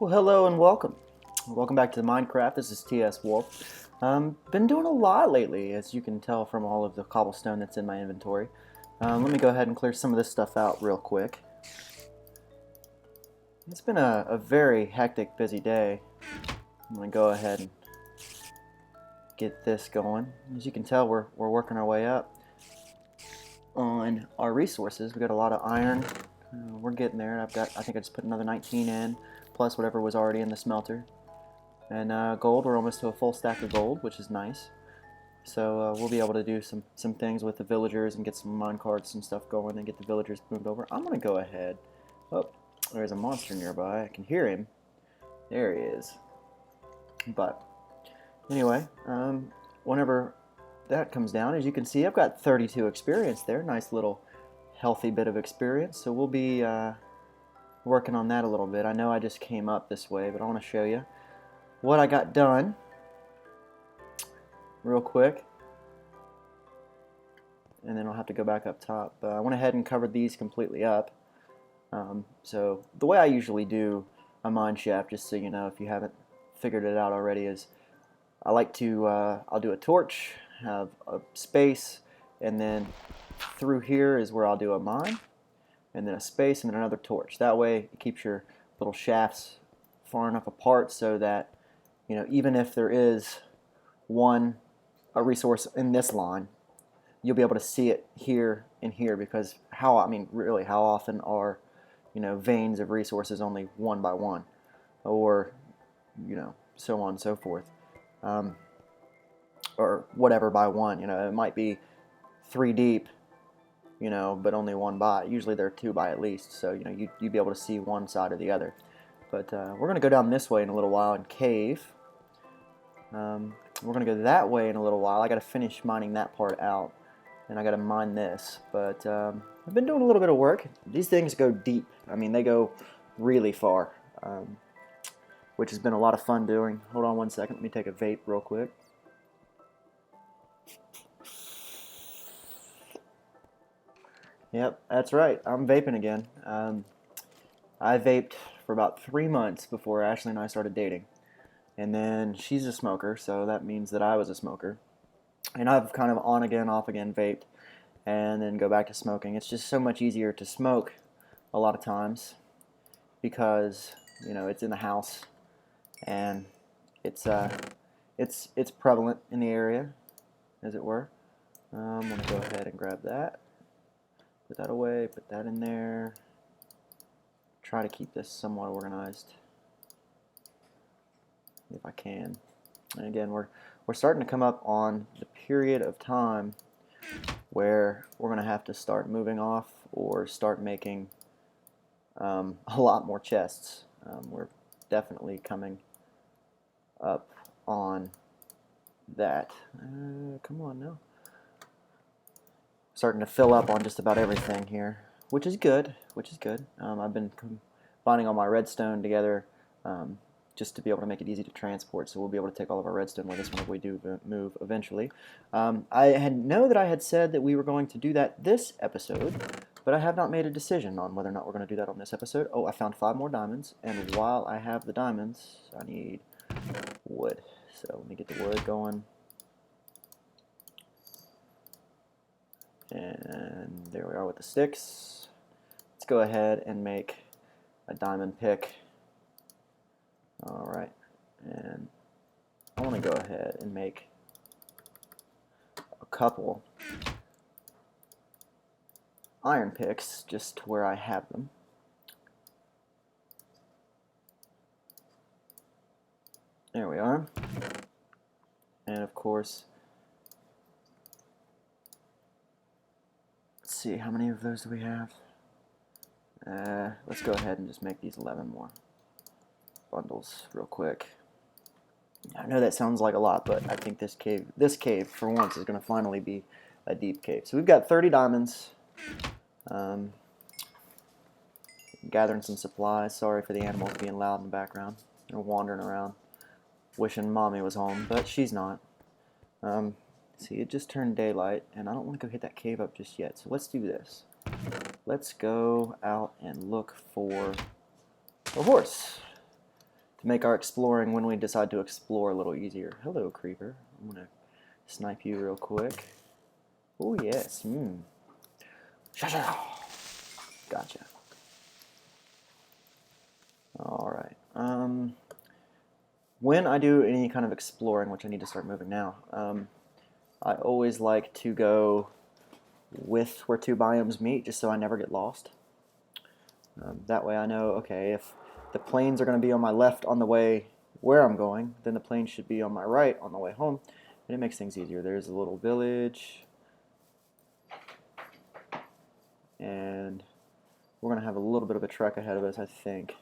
Well, hello and welcome. Welcome back to Minecraft. This is TS Wolf. Been doing a lot lately, as you can tell from all of the cobblestone that's in my inventory. Let me go ahead and clear some of this stuff out real quick. It's been a very hectic, busy day. I'm going to go ahead and get this going. As you can tell, we're working our way up on our resources. We got a lot of iron. We're getting there. I think I just put another 19 in, plus whatever was already in the smelter. And gold, we're almost to a full stack of gold, which is nice. So we'll be able to do some things with the villagers and get some mine carts and stuff going and get the villagers moved over. I'm going to go ahead. Oh, there's a monster nearby. I can hear him. There he is. But anyway, whenever that comes down, as you can see, I've got 32 experience there. Nice little healthy bit of experience. So we'll be working on that a little bit. I know I just came up this way, but I want to show you what I got done real quick, and then I'll have to go back up top. I went ahead and covered these completely up. So the way I usually do a mine shaft, just so you know if you haven't figured it out already, is I like to I'll do a torch, have a space, and then through here is where I'll do a mine, and then a space, and then another torch. That way it keeps your little shafts far enough apart so that, you know, even if there is a resource in this line, you'll be able to see it here and here, because really, how often are, veins of resources only one by one, or, so on and so forth, or whatever by one. It might be 3 deep, but only 1 by. Usually they're 2 by at least, so you'd be able to see one side or the other. But we're going to go down this way in a little while and cave. We're going to go that way in a little while. I got to finish mining that part out, and I got to mine this. But I've been doing a little bit of work. These things go deep. I mean, they go really far, which has been a lot of fun doing. Hold on one second. Let me take a vape real quick. Yep, that's right. I'm vaping again. I vaped for about 3 months before Ashley and I started dating. And then she's a smoker, so that means that I was a smoker. And I've kind of on again, off again vaped, and then go back to smoking. It's just so much easier to smoke a lot of times because, it's in the house, and it's prevalent in the area, as it were. I'm going to go ahead and grab that. Put that away, put that in there. Try to keep this somewhat organized if I can. And again, we're starting to come up on the period of time where we're going to have to start moving off or start making a lot more chests. We're definitely coming up on that. Come on now. Starting to fill up on just about everything here, which is good. I've been combining all my redstone together just to be able to make it easy to transport, so we'll be able to take all of our redstone with us whenever we do move eventually. I know that I had said that we were going to do that this episode, but I have not made a decision on whether or not we're going to do that on this episode. Oh, I found 5 more diamonds, and while I have the diamonds, I need wood. So let me get the wood going. And there we are with the sticks. Let's go ahead and make a diamond pick. Alright, and I want to go ahead and make a couple iron picks just where I have them. There we are. And of course, let's see, how many of those do we have? Let's go ahead and just make these 11 more bundles real quick. I know that sounds like a lot, but I think this cave for once is going to finally be a deep cave. So we've got 30 diamonds. Gathering some supplies. Sorry for the animals being loud in the background. They're wandering around, wishing mommy was home, but she's not. See, it just turned daylight, and I don't want to go hit that cave up just yet. So let's do this. Let's go out and look for a horse. to make our exploring when we decide to explore a little easier. Hello, creeper. I'm gonna snipe you real quick. Oh yes. Gotcha. All right. When I do any kind of exploring, which I need to start moving now, I always like to go with where two biomes meet, just so I never get lost. That way I know, okay, if the plains are going to be on my left on the way where I'm going, then the plains should be on my right on the way home, and it makes things easier. There's a little village, and we're going to have a little bit of a trek ahead of us, I think.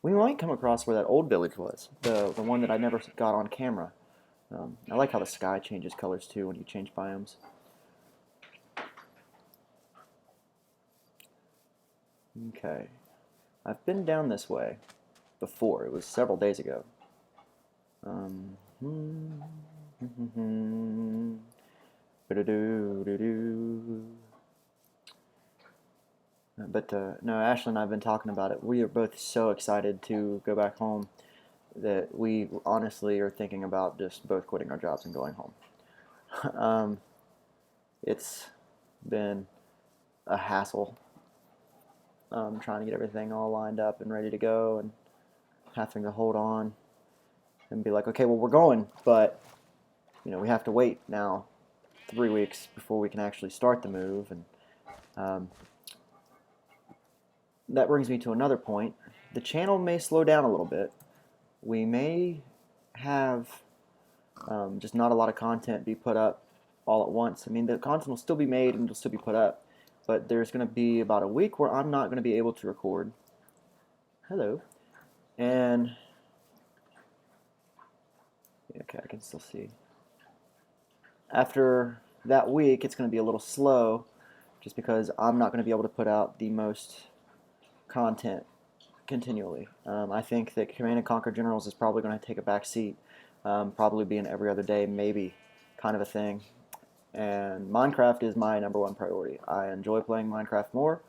We might come across where that old village was, the one that I never got on camera. I like how the sky changes colors too when you change biomes. Okay, I've been down this way before. It was several days ago. But no, Ashley and I have been talking about it. We are both so excited to go back home that we honestly are thinking about just both quitting our jobs and going home. It's been a hassle trying to get everything all lined up and ready to go, and having to hold on and be like, okay, well, we're going, but we have to wait now 3 weeks before we can actually start the move. And that brings me to another point. The channel may slow down a little bit. We may have just not a lot of content be put up all at once. I mean, the content will still be made and it'll still be put up, but there's going to be about a week where I'm not going to be able to record. Hello. And okay, I can still see. After that week, it's going to be a little slow, just because I'm not going to be able to put out the most content continually. I think that Command and Conquer Generals is probably going to take a back seat, probably being every other day, maybe, kind of a thing. And Minecraft is my #1 priority. I enjoy playing Minecraft more.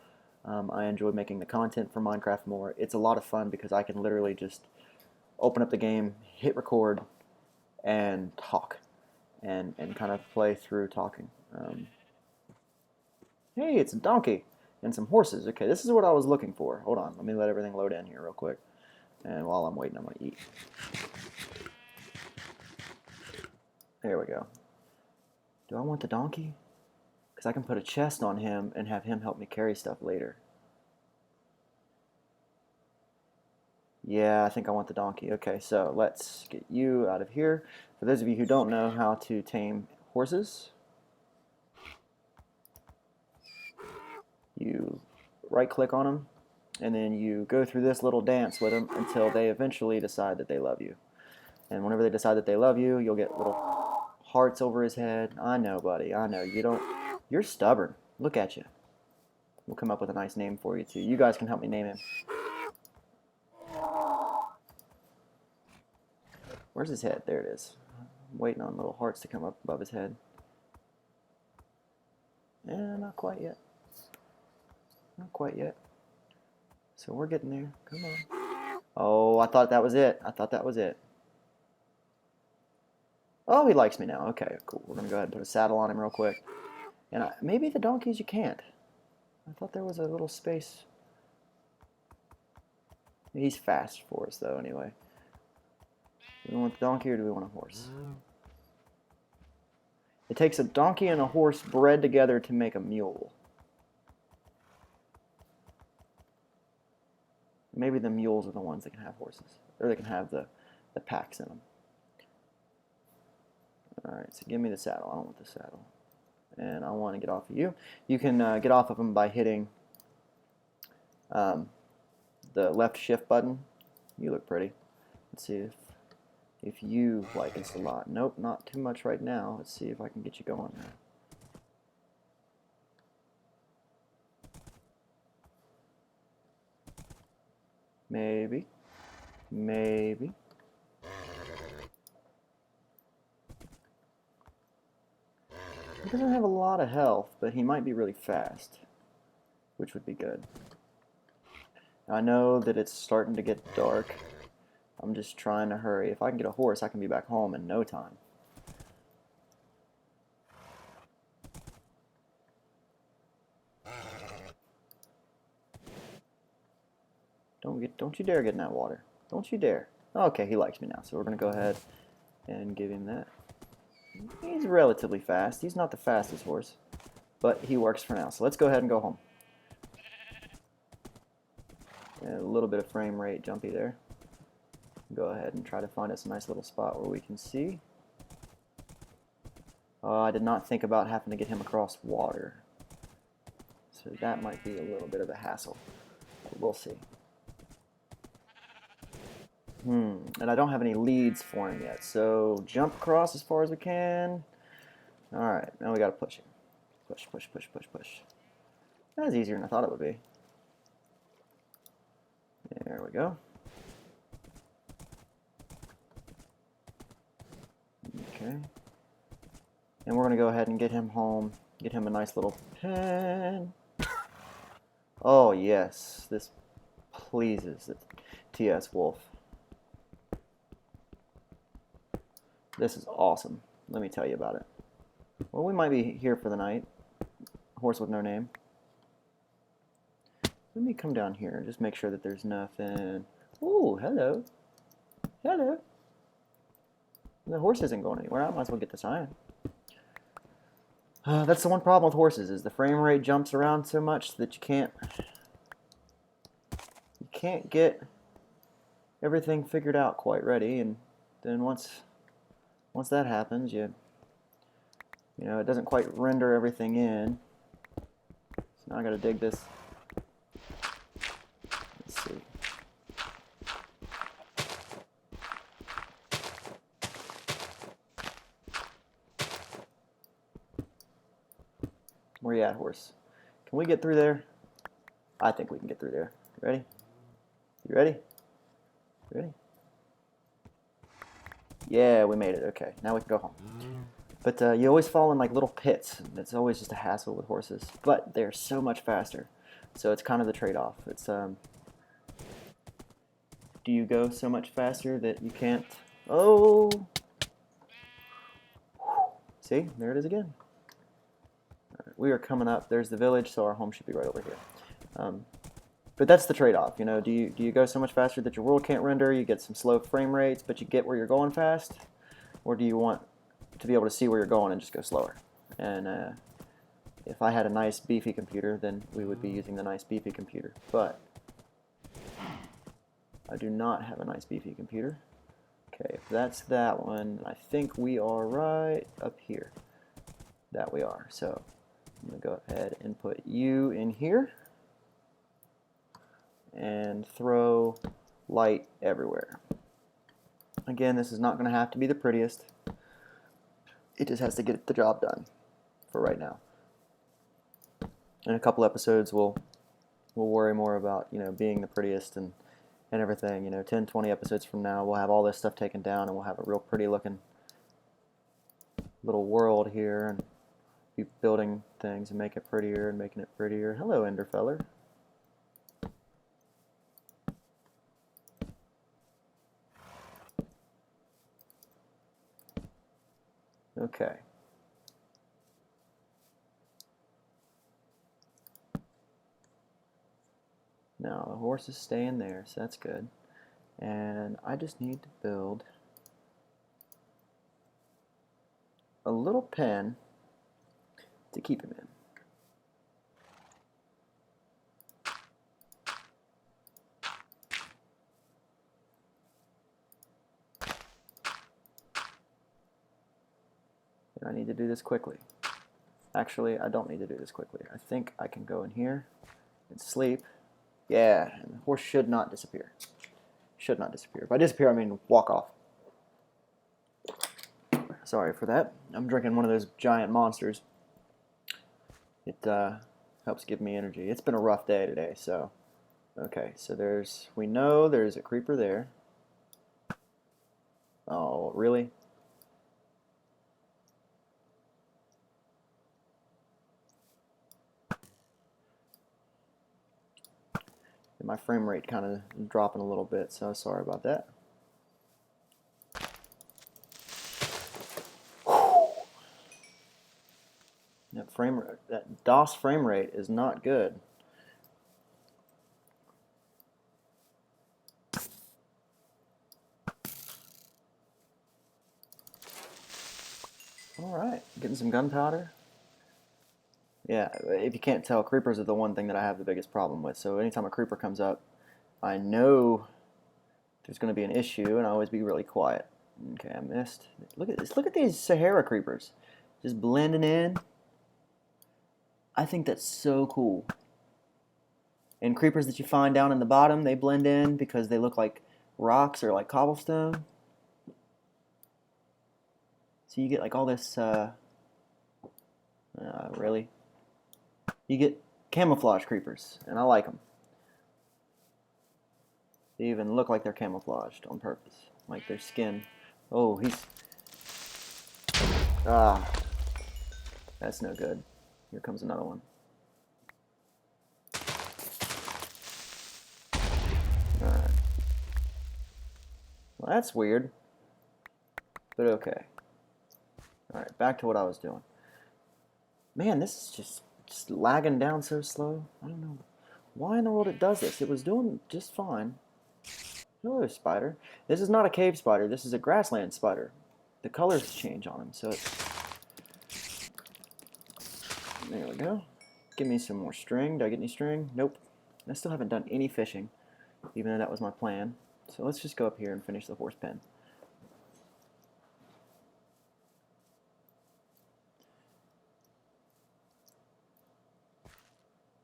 I enjoy making the content for Minecraft more. It's a lot of fun because I can literally just open up the game, hit record, and talk, and kind of play through talking. Hey, it's a donkey and some horses. Okay, this is what I was looking for. Hold on, let me let everything load in here real quick. And while I'm waiting, I'm going to eat. There we go. Do I want the donkey? Because I can put a chest on him and have him help me carry stuff later. Yeah, I think I want the donkey. Okay, so let's get you out of here. For those of you who don't know how to tame horses, you right-click on them, and then you go through this little dance with them until they eventually decide that they love you. And whenever they decide that they love you, you'll get little hearts over his head. I know, buddy. I know. You're stubborn. Look at you. We'll come up with a nice name for you, too. You guys can help me name him. Where's his head? There it is. I'm waiting on little hearts to come up above his head. Not quite yet. Not quite yet. So we're getting there. Come on. Oh, I thought that was it. I thought that was it. Oh, he likes me now. Okay, cool. We're going to go ahead and put a saddle on him real quick. And maybe the donkeys you can't. I thought there was a little space. He's fast for us, though, anyway. Do we want the donkey or do we want a horse? It takes a donkey and a horse bred together to make a mule. Maybe the mules are the ones that can have horses. Or they can have the packs in them. Alright, so give me the saddle. I don't want the saddle. And I want to get off of you. You can get off of him by hitting the left shift button. You look pretty. Let's see if you like us a lot. Nope, not too much right now. Let's see if I can get you going now. Maybe. Maybe. He doesn't have a lot of health, but he might be really fast, which would be good. I know that it's starting to get dark. I'm just trying to hurry. If I can get a horse, I can be back home in no time. Don't you dare get in that water. Don't you dare. Okay, he likes me now, so we're gonna go ahead and give him that. He's relatively fast. He's not the fastest horse, but he works for now. So let's go ahead and go home. A little bit of frame rate jumpy there. Go ahead and try to find us a nice little spot where we can see. I did not think about having to get him across water. So that might be a little bit of a hassle. But we'll see. And I don't have any leads for him yet. So jump across as far as we can. Alright, now we gotta push him. Push, push, push, push, push. That was easier than I thought it would be. There we go. Okay. And we're going to go ahead and get him home. Get him a nice little pen. Oh, yes. This pleases the TS Wolf. This is awesome. Let me tell you about it. Well, we might be here for the night. Horse with no name. Let me come down here and just make sure that there's nothing. Ooh, hello. Hello. The horse isn't going anywhere. I might as well get this iron. That's the one problem with horses, is the frame rate jumps around so much that you can't get everything figured out quite ready, and then once that happens, you know, it doesn't quite render everything in. So now I gotta dig this. Let's see. Where you at, horse? Can we get through there? I think we can get through there. You ready? You ready? You ready? Yeah, we made it. Okay, now we can go home. But you always fall in like little pits. It's always just a hassle with horses. But they're so much faster. So it's kind of the trade-off. It's do you go so much faster that you can't? Oh! See, there it is again. We are coming up. There's the village, so our home should be right over here. But that's the trade-off. You know, do you go so much faster that your world can't render? You get some slow frame rates, but you get where you're going fast, or do you want to be able to see where you're going and just go slower? And if I had a nice beefy computer, then we would be using the nice beefy computer. But I do not have a nice beefy computer. Okay, if that's that one, I think we are right up here. That we are. So I'm going to go ahead and put you in here and throw light everywhere. Again, this is not going to have to be the prettiest. It just has to get the job done for right now. In a couple episodes, we'll worry more about, you know, being the prettiest and everything. You know, 10, 20 episodes from now, we'll have all this stuff taken down and we'll have a real pretty looking little world here and be building things and make it prettier and making it prettier. Hello, Enderfeller. Okay. Now the horse is staying there, so that's good. And I just need to build a little pen to keep him in. And I need to do this quickly. Actually, I don't need to do this quickly. I think I can go in here and sleep. Yeah, and the horse should not disappear. Should not disappear. By disappear, I mean walk off. Sorry for that. I'm drinking one of those giant monsters. It helps give me energy. It's been a rough day today, so. Okay, so we know there's a creeper there. Oh, really? My frame rate kind of dropping a little bit, so sorry about that. That DOS frame rate is not good. All right, getting some gunpowder. Yeah, if you can't tell, creepers are the one thing that I have the biggest problem with. So anytime a creeper comes up, I know there's going to be an issue, and I always be really quiet. Okay, I missed. Look at this. Look at these Sahara creepers, just blending in. I think that's so cool. And creepers that you find down in the bottom, they blend in because they look like rocks or like cobblestone. So you get like all this. Really, you get camouflage creepers, and I like them. They even look like they're camouflaged on purpose, like their skin. Oh, he's... Ah, that's no good. Here comes another one. Alright. Well, that's weird. But okay. Alright, back to what I was doing. Man, this is just lagging down so slow. I don't know why in the world it does this. It was doing just fine. Hello, spider. This is not a cave spider. This is a grassland spider. The colors change on him, so it's... There we go. Give me some more string. Did I get any string? Nope. I still haven't done any fishing, even though that was my plan. So let's just go up here and finish the horse pen.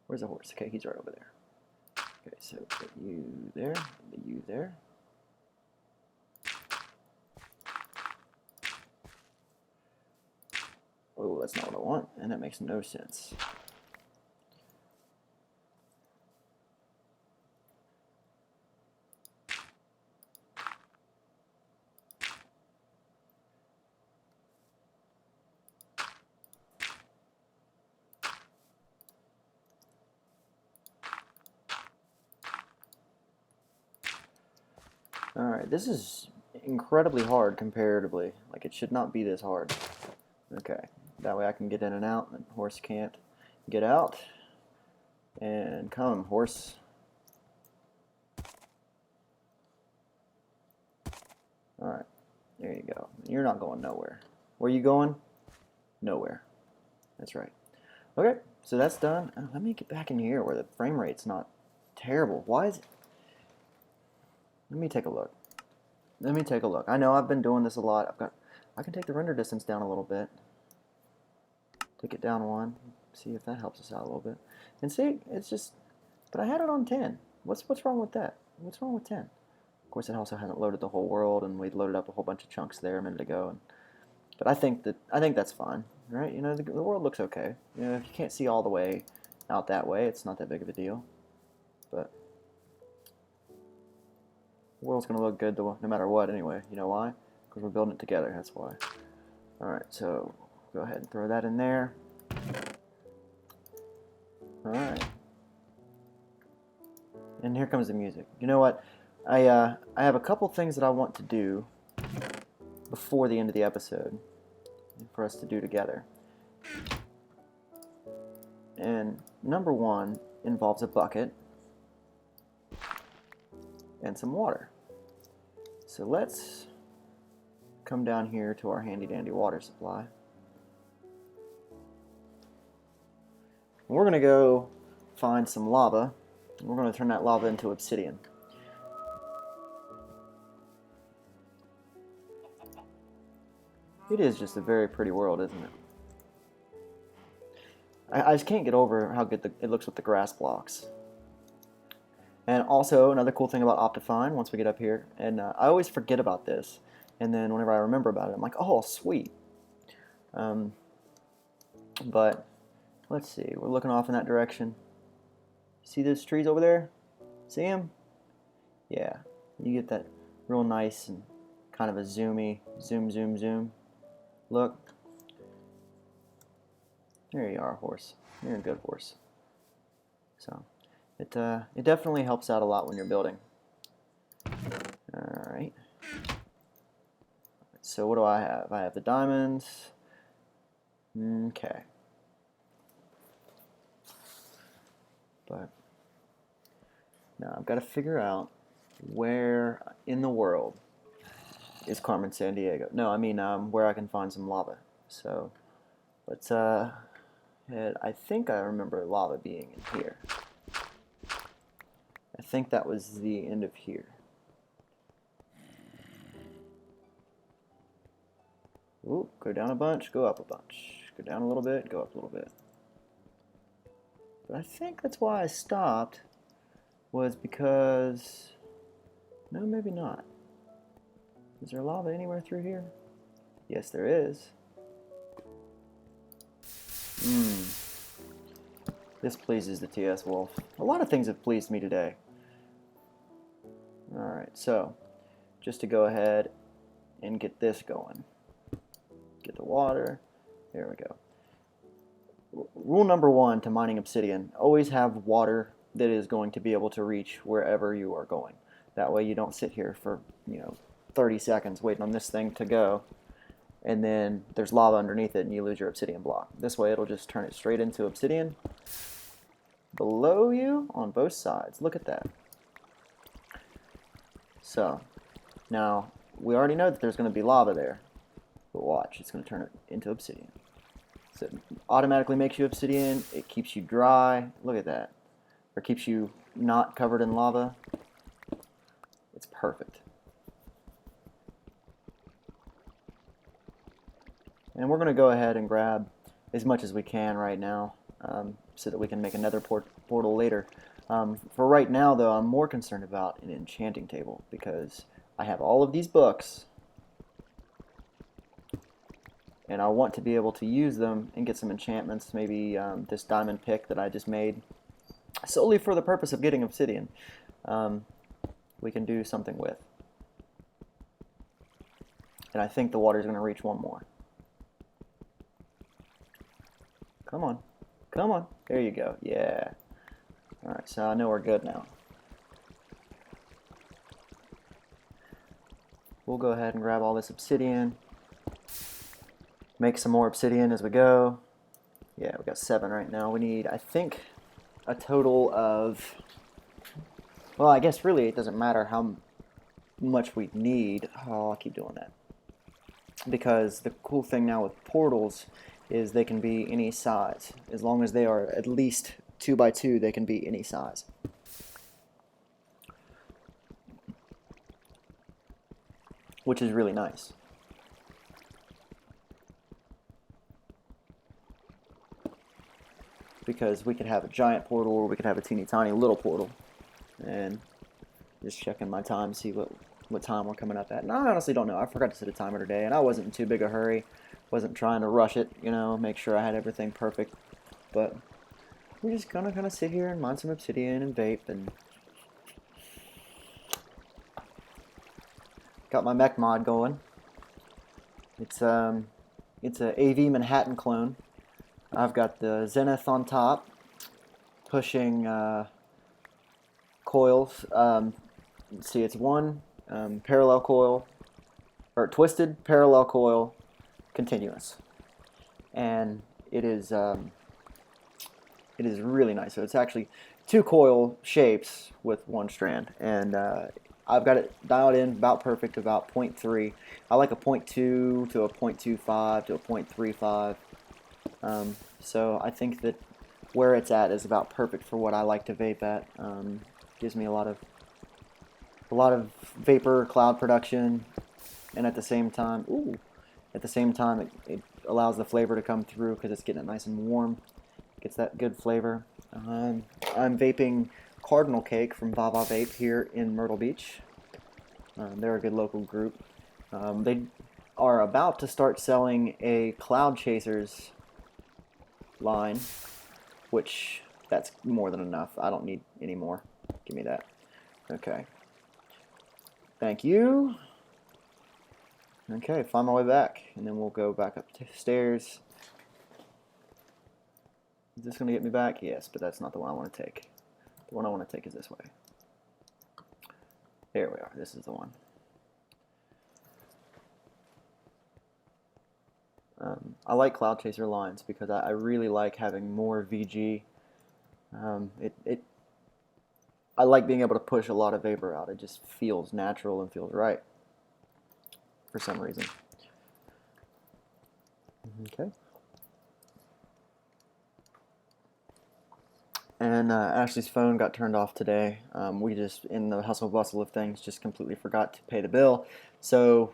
Where's the horse? Okay, he's right over there. Okay, so put you there, you there. Oh, that's not what I want, and that makes no sense. Alright, this is incredibly hard comparatively. Like, it should not be this hard. Okay, that way I can get in and out, and the horse can't get out. And come, horse. Alright, there you go. You're not going nowhere. Where are you going? Nowhere. That's right. Okay, so that's done. Let me get back in here where the frame rate's not terrible. Why is it? Let me take a look. Let me take a look. I know I've been doing this a lot. I can take the render distance down a little bit. Take it down one. See if that helps us out a little bit. And see, it's just, but I had it on 10. What's wrong with that? What's wrong with 10? Of course, it also hasn't loaded the whole world, and we'd loaded up a whole bunch of chunks there a minute ago. But I think that's fine, right? You know, the world looks okay. You know, if you can't see all the way out that way, it's not that big of a deal. But the world's gonna look good no matter what anyway. You know why? Because we're building it together. That's why. All right, so go ahead and throw that in there. All right. And here comes the music. You know what? I have a couple things that I want to do before the end of the episode for us to do together. And number one involves a bucket and some water. So let's come down here to our handy dandy water supply. And we're going to go find some lava. And we're going to turn that lava into obsidian. It is just a very pretty world, isn't it? I just can't get over how good it looks with the grass blocks. And also, another cool thing about Optifine, once we get up here, and I always forget about this, and then whenever I remember about it, I'm like, oh, sweet. But, let's see, we're looking off in that direction. See those trees over there? See them? Yeah, you get that real nice and kind of a zoomy, zoom look. There you are, horse. You're a good horse. So, It definitely helps out a lot when you're building. All right. So what do I have? I have the diamonds. Okay. But now I've got to figure out where in the world is Carmen Sandiego. No, I mean where I can find some lava. So let's head. I think I remember lava being in here. I think that was the end of here. Ooh, go down a bunch, go up a bunch. Go down a little bit, go up a little bit. But I think that's why I stopped, was because... No, maybe not. Is there lava anywhere through here? Yes, there is. This pleases the TS Wolf. A lot of things have pleased me today. Alright, so, just to go ahead and get this going. Get the water. There we go. Rule number 1 to mining obsidian, always have water that is going to be able to reach wherever you are going. That way you don't sit here for, 30 seconds waiting on this thing to go, and then there's lava underneath it and you lose your obsidian block. This way it'll just turn it straight into obsidian below you on both sides. Look at that. So, now, we already know that there's going to be lava there, but watch, it's going to turn it into obsidian. So it automatically makes you obsidian, it keeps you dry, look at that, or keeps you not covered in lava. It's perfect. And we're going to go ahead and grab as much as we can right now, so that we can make another portal later. For right now, though, I'm more concerned about an enchanting table, because I have all of these books, and I want to be able to use them and get some enchantments, maybe this diamond pick that I just made, solely for the purpose of getting obsidian, we can do something with. And I think the water's going to reach one more. Come on. Come on. There you go. Yeah. Alright, so I know we're good now. We'll go ahead and grab all this obsidian. Make some more obsidian as we go. Yeah, we got 7 right now. We need, I think, a total of... Well, I guess really it doesn't matter how much we need. Oh, I'll keep doing that. Because the cool thing now with portals is they can be any size. As long as they are at least 2 by 2, they can be any size. Which is really nice. Because we could have a giant portal or we could have a teeny tiny little portal. And just checking my time to see what time we're coming up at. And I honestly don't know. I forgot to set a timer today, and I wasn't in too big a hurry. Wasn't trying to rush it, make sure I had everything perfect. But we're just gonna kind of sit here and mine some obsidian and vape, and got my mech mod going. It's a AV Manhattan clone. I've got the Zenith on top, pushing coils. See, it's one parallel coil, or twisted parallel coil, continuous, and it is really nice. So it's actually 2 coil shapes with 1 strand, and I've got it dialed in about perfect, about 0.3. I like a 0.2 to a 0.25 to a 0.35. So I think that where it's at is about perfect for what I like to vape at. Gives me a lot of vapor cloud production, and at the same time, it allows the flavor to come through because it's getting it nice and warm. Gets that good flavor. I'm vaping Cardinal Cake from Vava Vape here in Myrtle Beach. They're a good local group. They are about to start selling a Cloud Chasers line, which that's more than enough. I don't need any more. Give me that. Okay. Thank you. Okay, find my way back, and then we'll go back up the stairs. Is this going to get me back? Yes, but that's not the one I want to take. The one I want to take is this way. There we are. This is the one. I like Cloud Chaser lines because I really like having more VG. I like being able to push a lot of vapor out. It just feels natural and feels right for some reason. Okay. And Ashley's phone got turned off today. We just, in the hustle bustle of things, just completely forgot to pay the bill. So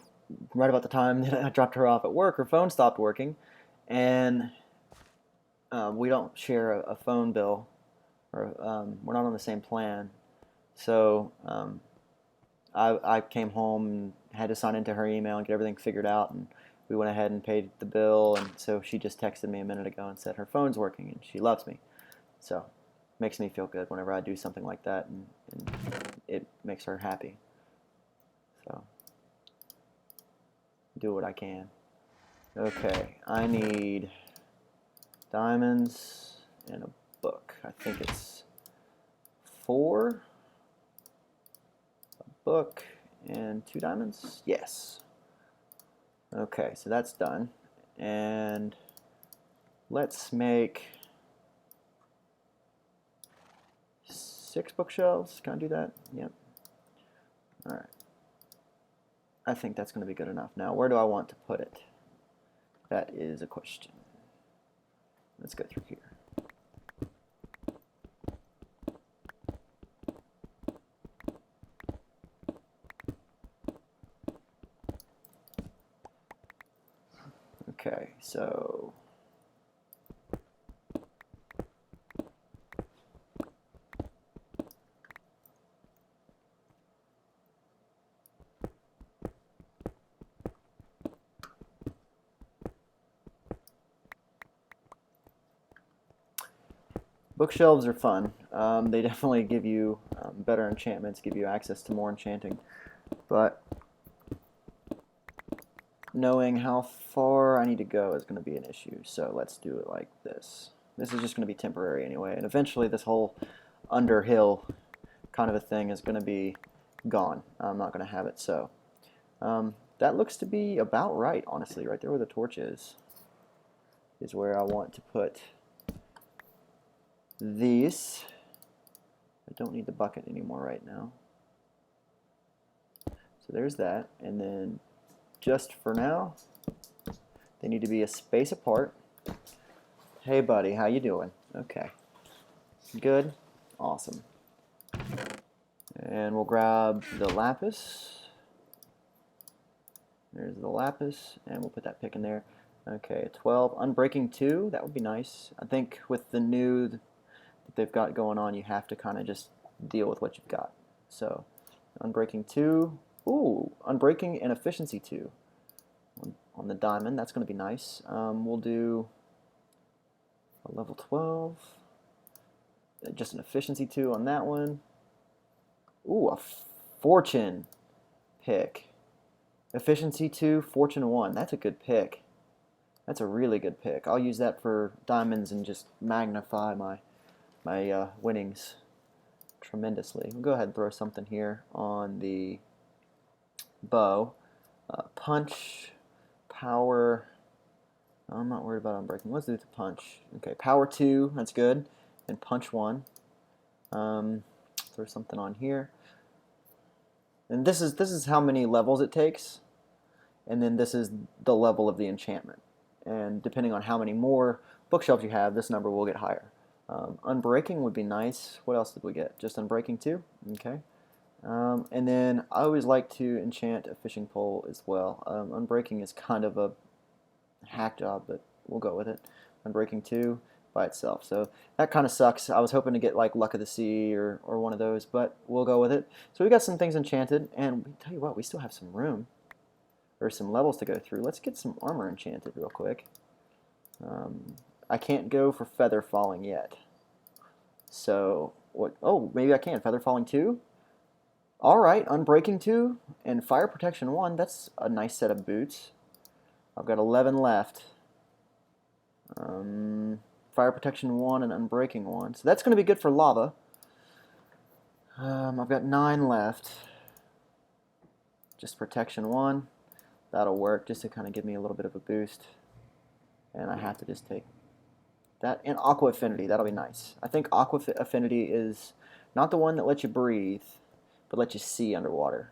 right about the time that I dropped her off at work, her phone stopped working, and we don't share a phone bill, or we're not on the same plan. So I came home and had to sign into her email and get everything figured out, and we went ahead and paid the bill. And so she just texted me a minute ago and said her phone's working and she loves me. So makes me feel good whenever I do something like that, and it makes her happy. So do what I can. Okay, I need diamonds and a book. I think it's 4, a book, and 2 diamonds. Yes. Okay, so that's done. And let's make 6 bookshelves. Can I do that? Yep. All right. I think that's going to be good enough. Now, where do I want to put it? That is a question. Let's go through here. Okay, so bookshelves are fun. They definitely give you better enchantments, give you access to more enchanting. But knowing how far I need to go is going to be an issue. So let's do it like this. This is just going to be temporary anyway. And eventually this whole underhill kind of a thing is going to be gone. I'm not going to have it so. That looks to be about right, honestly. Right there where the torch is where I want to put these. I don't need the bucket anymore right now. So there's that. And then just for now, they need to be a space apart. Hey buddy, how you doing? Okay. Good. Awesome. And we'll grab the lapis. There's the lapis, and we'll put that pick in there. Okay, 12. Unbreaking 2, that would be nice. I think with the new that they've got going on, you have to kind of just deal with what you've got. So, Unbreaking 2. Ooh, Unbreaking and Efficiency 2 on the diamond. That's going to be nice. We'll do a level 12. Just an Efficiency 2 on that one. Ooh, a Fortune pick. Efficiency 2, Fortune 1. That's a good pick. That's a really good pick. I'll use that for diamonds and just magnify my winnings tremendously. We'll go ahead and throw something here on the bow. Punch, power. I'm not worried about unbreaking. Let's do the punch. Okay, power 2. That's good. And punch 1. Throw something on here. And this is how many levels it takes, and then this is the level of the enchantment. And depending on how many more bookshelves you have, this number will get higher. Unbreaking would be nice. What else did we get? Just Unbreaking 2? Okay. And then I always like to enchant a fishing pole as well. Unbreaking is kind of a hack job, but we'll go with it. Unbreaking 2 by itself. So that kind of sucks. I was hoping to get like Luck of the Sea or one of those, but we'll go with it. So we got some things enchanted, and tell you what, we still have some room or some levels to go through. Let's get some armor enchanted real quick. I can't go for Feather Falling yet. So what? Oh, maybe I can. Feather Falling 2. All right, Unbreaking 2 and Fire Protection 1. That's a nice set of boots. I've got 11 left. Fire Protection 1 and Unbreaking 1. So that's going to be good for lava. I've got 9 left. Just protection 1. That'll work just to kind of give me a little bit of a boost. And I have to just take that. And Aqua Affinity, that'll be nice. I think Aqua Affinity is not the one that lets you breathe, but lets you see underwater.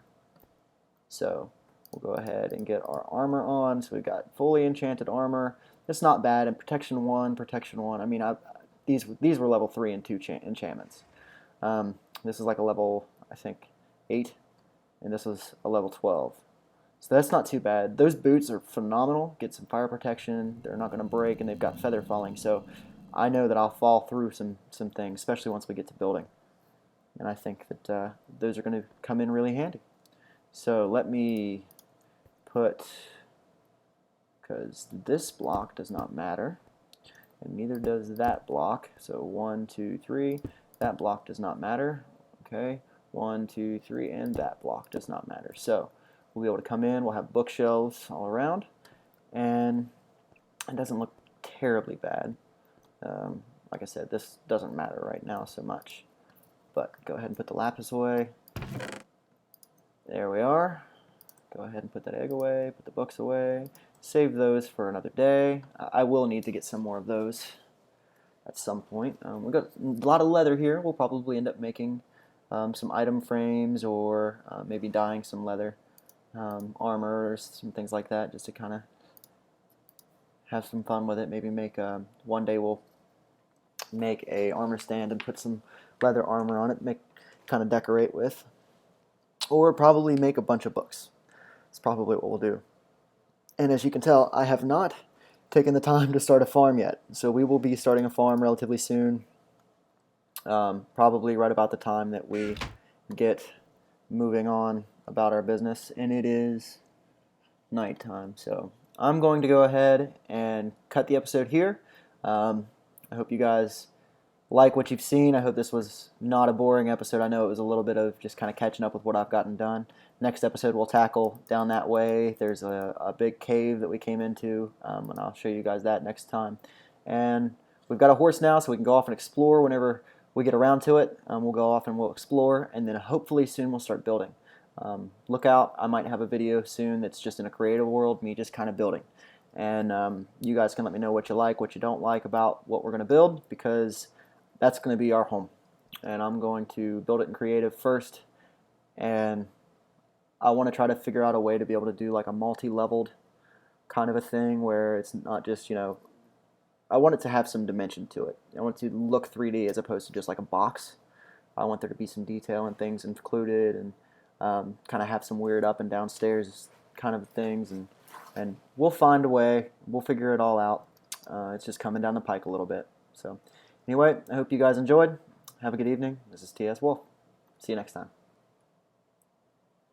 So we'll go ahead and get our armor on. So we've got fully enchanted armor. It's not bad. And protection 1, protection 1. I mean, these were level 3 and 2 enchantments. This is like a level, I think, 8, and this was a level 12. So that's not too bad. Those boots are phenomenal. Get some fire protection. They're not going to break, and they've got feather falling. So I know that I'll fall through some things, especially once we get to building. And I think that those are going to come in really handy. So let me put, because this block does not matter, and neither does that block. So 1, 2, 3. That block does not matter. Okay, 1, 2, 3, and that block does not matter. So we'll be able to come in. We'll have bookshelves all around, and it doesn't look terribly bad. Like I said, this doesn't matter right now so much. But go ahead and put the lapis away. There we are. Go ahead and put that egg away. Put the books away. Save those for another day. I will need to get some more of those at some point. We've got a lot of leather here. We'll probably end up making some item frames, or maybe dyeing some leather armor or some things like that, just to kind of have some fun with it. Maybe make one day we'll make a armor stand and put some leather armor on it, kind of decorate with, or probably make a bunch of books. That's probably what we'll do. And as you can tell, I have not taken the time to start a farm yet, so we will be starting a farm relatively soon, probably right about the time that we get moving on about our business, and it is nighttime. So I'm going to go ahead and cut the episode here. I hope you guys like what you've seen. I hope this was not a boring episode. I know it was a little bit of just kind of catching up with what I've gotten done. Next episode we'll tackle down that way. There's a big cave that we came into, and I'll show you guys that next time. And we've got a horse now, so we can go off and explore whenever we get around to it. We'll go off and we'll explore, and then hopefully soon we'll start building. Look out, I might have a video soon that's just in a creative world, me just kind of building. And you guys can let me know what you like, what you don't like about what we're going to build, because that's going to be our home. And I'm going to build it in creative first, and I want to try to figure out a way to be able to do like a multi-leveled kind of a thing where it's not just, I want it to have some dimension to it. I want it to look 3D as opposed to just like a box. I want there to be some detail and things included, and kind of have some weird up and down stairs kind of things, and we'll find a way. We'll figure it all out. It's just coming down the pike a little bit. So anyway, I hope you guys enjoyed. Have a good evening. This is TS Wolf. See you next time.